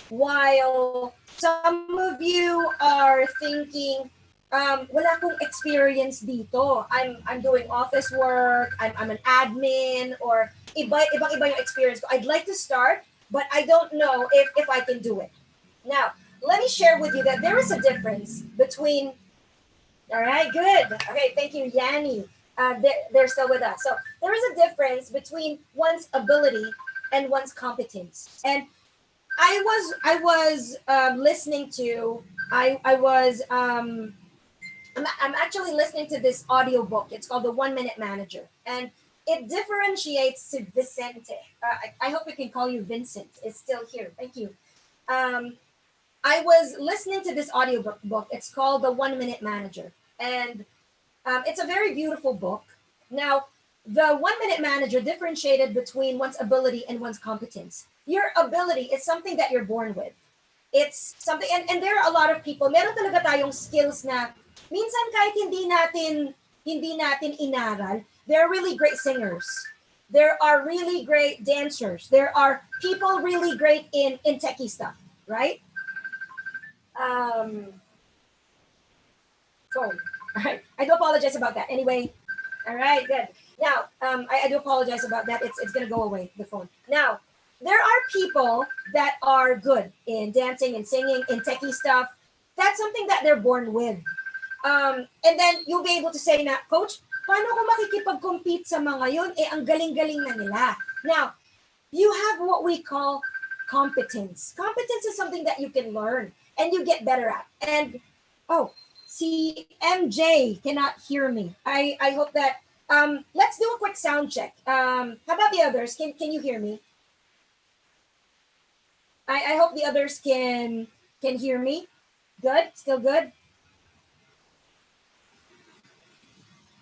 While some of you are thinking, wala akong experience dito. I'm doing office work, I'm an admin, or ibang yung experience ko. I'd like to start, but I don't know if I can do it. Now, let me share with you that there is a difference between, all right, good. Okay, thank you, Yanni. They're still with us. So there is a difference between one's ability and one's competence. And I was listening to, I'm actually listening to this audiobook. It's called The 1 Minute Manager. And it differentiates to Vicente. I hope we can call you Vincent. It's still here. Thank you. I was listening to this audiobook. It's called The 1 Minute Manager. And it's a very beautiful book. Now, the 1 Minute Manager differentiated between one's ability and one's competence. Your ability is something that you're born with. It's something, and there are a lot of people, meron talaga tayong skills na minsan kahit hindi natin inaral, there are really great singers. There are really great dancers. There are people really great in techie stuff, right? Phone. All right. I do apologize about that. Anyway, all right, good. Now, I do apologize about that. It's going to go away, the phone. Now, there are people that are good in dancing and singing, in techie stuff. That's something that they're born with. And then you'll be able to say na, Coach, paano ko makikipag-compete sa mga yun? Ang galing-galing na nila. Now, you have what we call competence. Competence is something that you can learn and you get better at. And, see, MJ cannot hear me. I hope that, let's do a quick sound check. How about the others? Can you hear me? I hope the others can hear me. Good? Still good?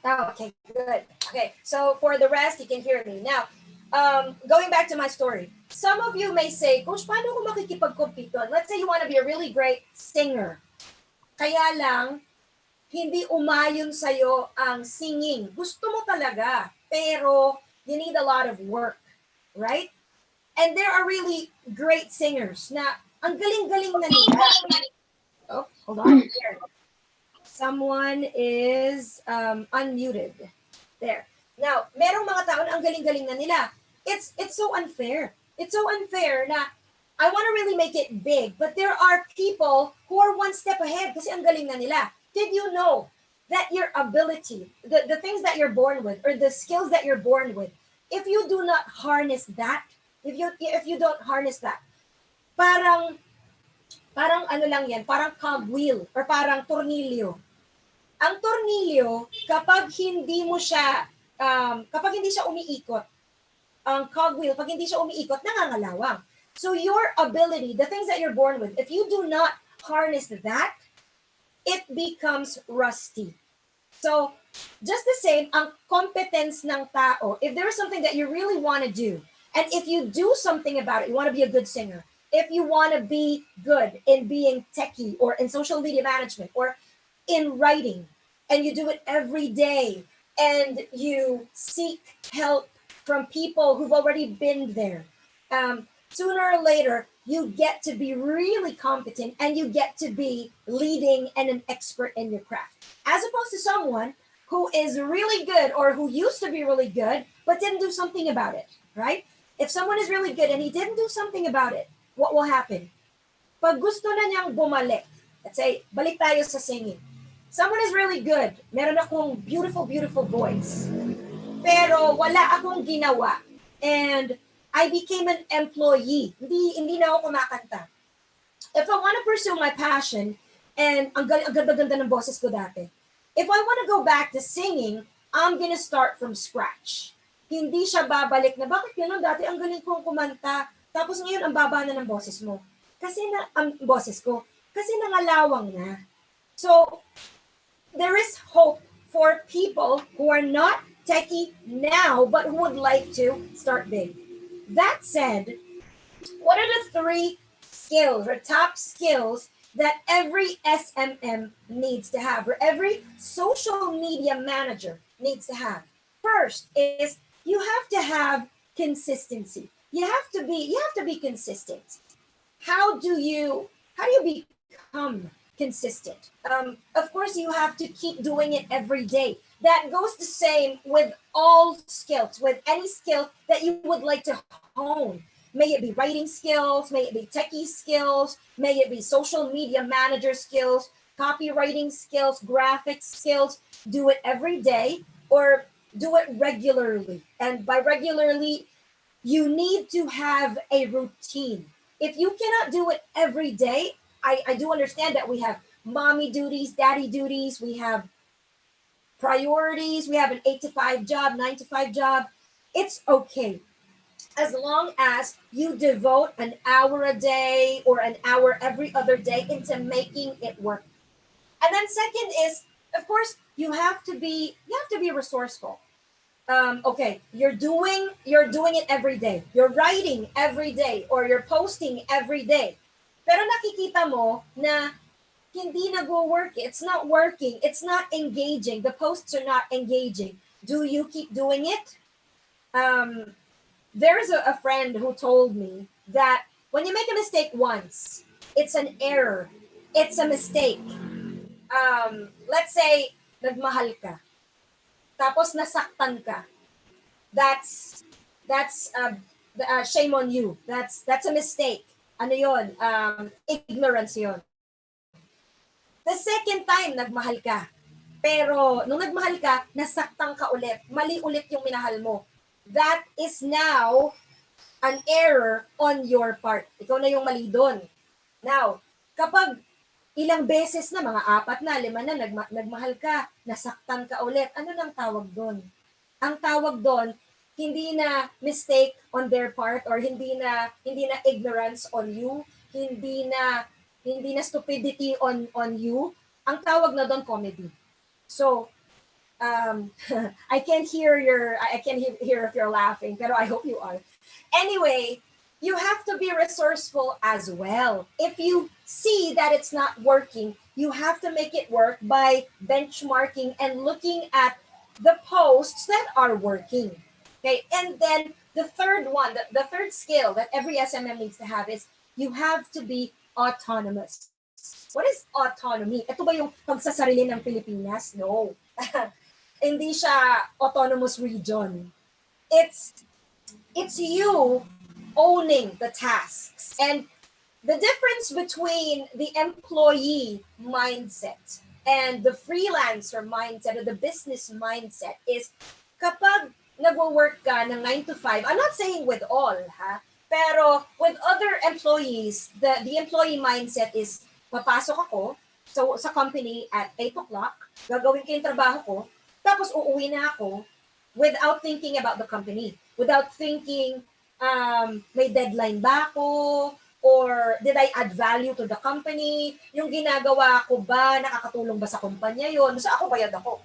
Oh, okay, good. Okay, so for the rest, you can hear me. Now, going back to my story. Some of you may say, Coach, paano ko makikipag-compete doon? Let's say you want to be a really great singer. Kaya lang, hindi umayon sa'yo ang singing. Gusto mo talaga, pero you need a lot of work, right? And there are really great singers na ang galing-galing na nila. Oh, hold on. Here. Someone is unmuted. There. Now, merong mga tao na ang galing-galing na nila. It's so unfair. It's so unfair na I want to really make it big, but there are people who are one step ahead kasi ang galing na nila. Did you know that your ability, the things that you're born with, or the skills that you're born with, if you do not harness that, if you don't harness that, parang parang ano lang yan, parang cogwheel or parang tornilyo. Ang tornilyo, kapag hindi siya umiikot, ang cogwheel, pag hindi siya umiikot, nangangalawang. So your ability, the things that you're born with, if you do not harness that, it becomes rusty. So, just the same, ang competence ng tao, if there is something that you really want to do, and if you do something about it, you want to be a good singer, if you want to be good in being techie or in social media management or in writing, and you do it every day, and you seek help from people who've already been there, sooner or later, you get to be really competent and you get to be leading and an expert in your craft. As opposed to someone who is really good or who used to be really good but didn't do something about it, right? If someone is really good and he didn't do something about it, what will happen? Pag gusto na niyang bumalik, let's say, balik tayo sa singing. Someone is really good. Meron akong beautiful, beautiful voice. Pero wala akong ginawa. And I became an employee. Hindi na ako kumakanta. If I want to pursue my passion, and ang ganda-ganda ng boses ko dati, if I want to go back to singing, I'm gonna start from scratch. Hindi siya babalik na, bakit yun? Dati ang galing kong kumanta, tapos ngayon ang baba na ng boses mo. Ang boses ko. Kasi nangalawang na. So, there is hope for people who are not techie now, but who would like to start big. That said, what are the 3 skills or top skills that every SMM needs to have, or every social media manager needs to have? First is you have to have consistency. You have to be consistent. How do you become consistent? Of course, you have to keep doing it every day. That goes the same with all skills, with any skill that you would like to hone. May it be writing skills, may it be techie skills, may it be social media manager skills, copywriting skills, graphics skills. Do it every day or do it regularly. And by regularly, you need to have a routine. If you cannot do it every day, I do understand that we have mommy duties, daddy duties, we have priorities, we have an 8 to 5 job, 9 to 5 job. It's okay. As long as you devote an hour a day or an hour every other day into making it work. And then second is, of course, you have to be resourceful. Okay, you're doing it every day. You're writing every day or you're posting every day. Pero nakikita mo na hindi nagwo-work. It's not working. It's not engaging. The posts are not engaging. Do you keep doing it? There's a friend who told me that when you make a mistake once, it's an error. It's a mistake. Let's say, nagmahal ka. Tapos nasaktan ka. That's shame on you. That's a mistake. Ano yon? Ignorance yon. The second time, nagmahal ka. Pero nung nagmahal ka, nasaktan ka ulit. Mali ulit yung minahal mo. That is now an error on your part. Ikaw na yung mali doon. Now, kapag ilang beses na, mga 4 na, 5 na, nagmahal ka, nasaktan ka ulit, ano nang tawag doon? Ang tawag doon, hindi na mistake on their part or hindi na ignorance on you, hindi na stupidity on you. Ang tawag na doon, comedy. So, I can't hear if you're laughing, pero I hope you are. Anyway, you have to be resourceful as well. If you see that it's not working, you have to make it work by benchmarking and looking at the posts that are working. Okay, and then the third one, the third skill that every SMM needs to have is you have to be autonomous. What is autonomy? Ito ba yung pagsasarili ng Pilipinas? No. Hindi siya autonomous region. It's you owning the tasks. And the difference between the employee mindset and the freelancer mindset or the business mindset is kapag nagwo-work ka ng 9 to 5, I'm not saying with all, ha? Pero with other employees, the employee mindset is papasok ako sa company at 8 o'clock, gagawin ko yung trabaho ko, tapos uuwi na ako without thinking about the company, without thinking, may deadline ba ako, or did I add value to the company? Yung ginagawa ko ba, nakakatulong ba sa kumpanya yun? So ako bayad ako.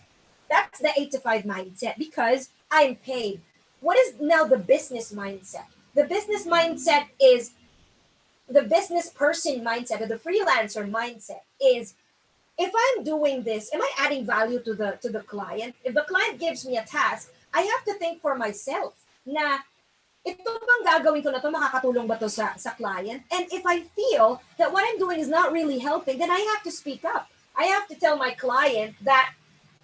That's the 8 to 5 mindset because I'm paid. What is now the business mindset? The business mindset is the business person mindset or the freelancer mindset is, if I'm doing this, am I adding value to the client? If the client gives me a task, I have to think for myself na ito bang gagawin ko na to, makakatulong ba to sa client? And if I feel that what I'm doing is not really helping, then I have to speak up. I have to tell my client that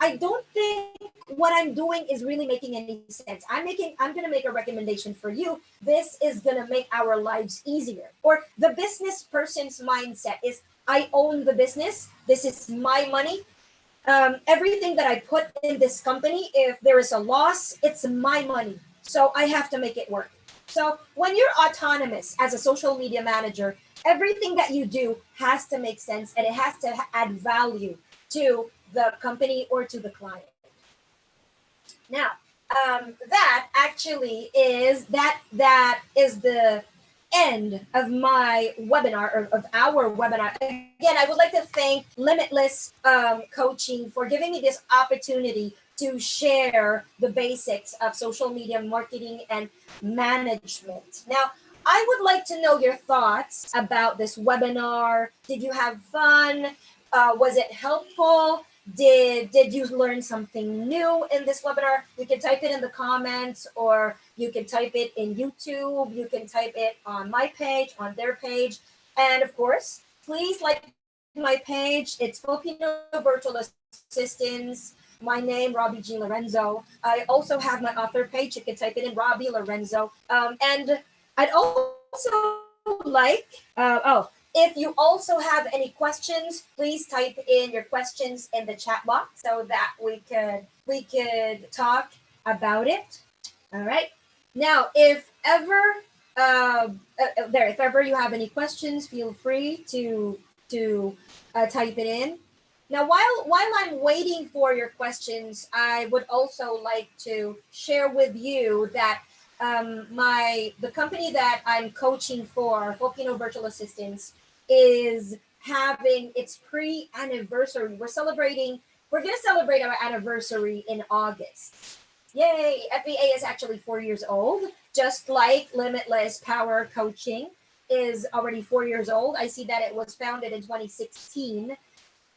I don't think what I'm doing is really making any sense. I'm going to make a recommendation for you. This is going to make our lives easier. Or the business person's mindset is, I own the business. This is my money. Everything that I put in this company, if there is a loss, it's my money. So I have to make it work. So when you're autonomous as a social media manager, everything that you do has to make sense and it has to add value to the company or to the client. Now, that actually is that is the end of my webinar, or of our webinar. Again, I would like to thank Limitless Coaching for giving me this opportunity to share the basics of social media marketing and management. Now, I would like to know your thoughts about this webinar. Did you have fun? Was it helpful? Did you learn something new in this webinar? You can type it in the comments, or you can type it in YouTube. You can type it on my page, on their page. And of course, please like my page. It's Filipino Virtual Assistants. My name, Robbie G. Lorenzo. I also have my author page. You can type it in Robbie Lorenzo. And I'd also like, if you also have any questions, please type in your questions in the chat box so that we could talk about it. All right. Now, if ever you have any questions, feel free to type it in. Now, while I'm waiting for your questions, I would also like to share with you that the company that I'm coaching for, Filipino Virtual Assistants, is having its pre-anniversary. We're going to celebrate our anniversary in August. Yay! FBA is actually 4 years old, just like Limitless Power Coaching is already 4 years old. I see that it was founded in 2016.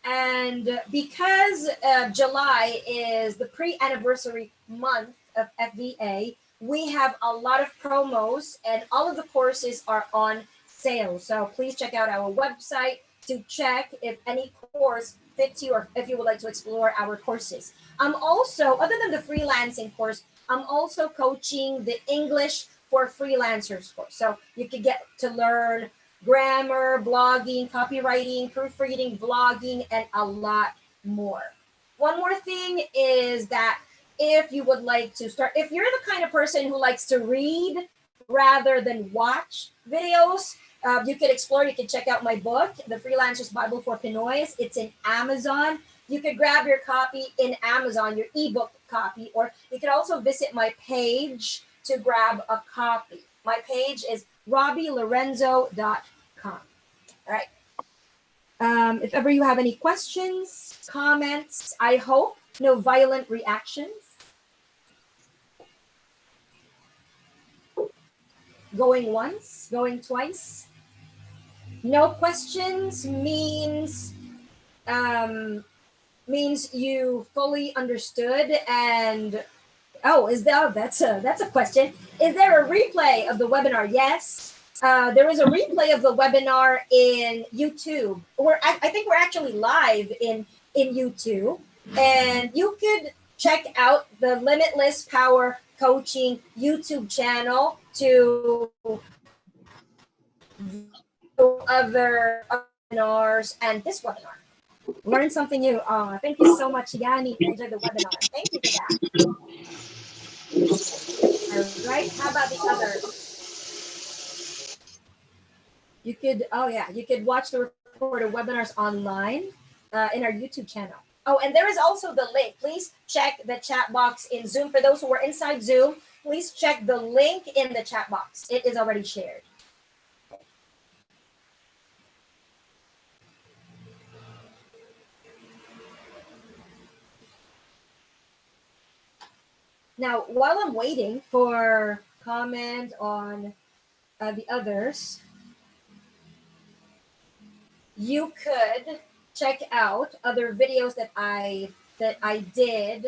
And because July is the pre-anniversary month of FBA, we have a lot of promos and all of the courses are on sale. So please check out our website to check if any course fits you or if you would like to explore our courses. I'm also, other than the freelancing course, I'm also coaching the English for Freelancers course. So you can get to learn grammar, blogging, copywriting, proofreading, vlogging, and a lot more. One more thing is that if you would like to start, if you're the kind of person who likes to read rather than watch videos, you can explore, you can check out my book, The Freelancer's Bible for Pinoys. It's in Amazon. You could grab your copy in Amazon, your ebook copy, or you can also visit my page to grab a copy. My page is RobbieLorenzo.com. All right. If ever you have any questions, comments, I hope no violent reactions. Going once, going twice. No questions means you fully understood. And that's a question. Is there a replay of the webinar? Yes. There is a replay of the webinar in YouTube. I think we're actually live in YouTube, and you could check out the Limitless Power Coaching YouTube channel to other webinars and this webinar. Learn something new. Thank you so much, Yani. Enjoy the webinar. Thank you for that. All right. How about the other? You could, you could watch the recorded webinars online in our YouTube channel. Oh, and there is also the link. Please check the chat box in Zoom. For those who are inside Zoom, please check the link in the chat box. It is already shared. Now, while I'm waiting for comment on the others, you could check out other videos that I did.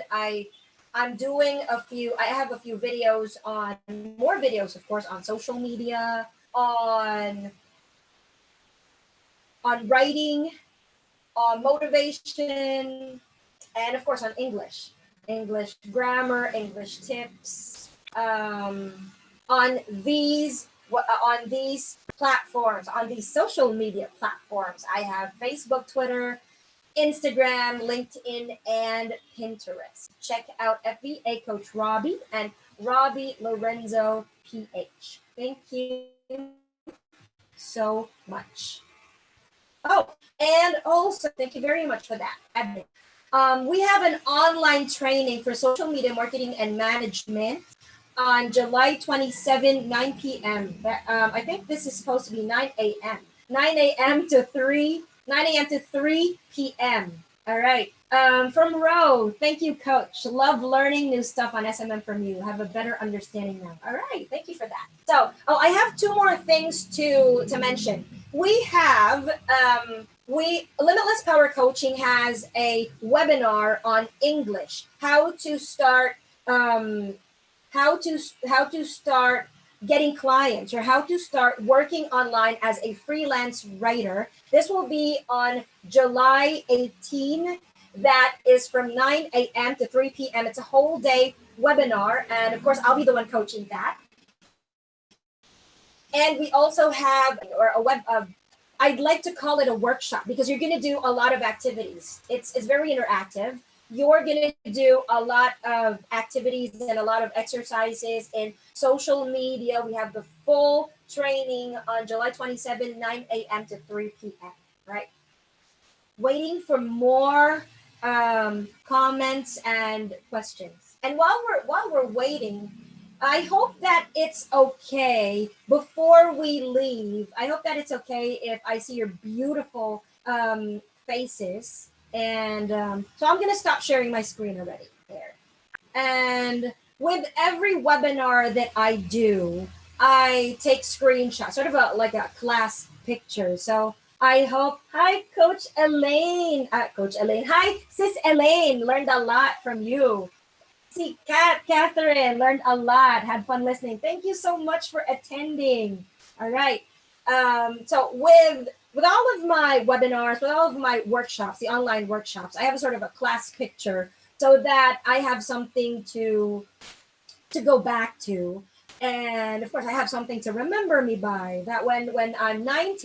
I'm doing a few. I have a few videos on more videos, of course, on social media, on writing, on motivation, and of course on English grammar, English tips, on these platforms, on these social media platforms. I have Facebook, Twitter, Instagram, LinkedIn, and Pinterest. Check out FBA Coach Robbie and Robbie Lorenzo PH. Thank you so much. Oh, and also, thank you very much for that. We have an online training for social media marketing and management on July 27, 9 p.m. I think this is supposed to be 9 a.m. 9 a.m. to 3 p.m. All right. From Ro, thank you, Coach. Love learning new stuff on SMM from you. Have a better understanding now. All right. Thank you for that. So, I have two more things to mention. We have Limitless Power Coaching has a webinar on English, how to start getting clients, or how to start working online as a freelance writer. This will be on July 18. That is from 9 a.m. to 3 p.m. It's a whole day webinar, and of course I'll be the one coaching that. And we also have I'd like to call it a workshop, because you're going to do a lot of activities. It's very interactive. You're going to do a lot of activities and a lot of exercises in social media. We have the full training on July 27, 9 a.m. to 3 p.m. Right? Waiting for more comments and questions. And while we're waiting, I hope that it's okay before we leave. I hope that it's okay if I see your beautiful faces. And so I'm going to stop sharing my screen already there. And with every webinar that I do, I take screenshots, sort of like a class picture. So I hope, hi, Coach Elaine. Coach Elaine. Hi, Sis Elaine. Learned a lot from you. See, Catherine, learned a lot. Had fun listening. Thank you so much for attending. All right. So with all of my webinars, with all of my workshops, the online workshops, I have a sort of a class picture so that I have something to go back to. And of course, I have something to remember me by, that when I'm 90,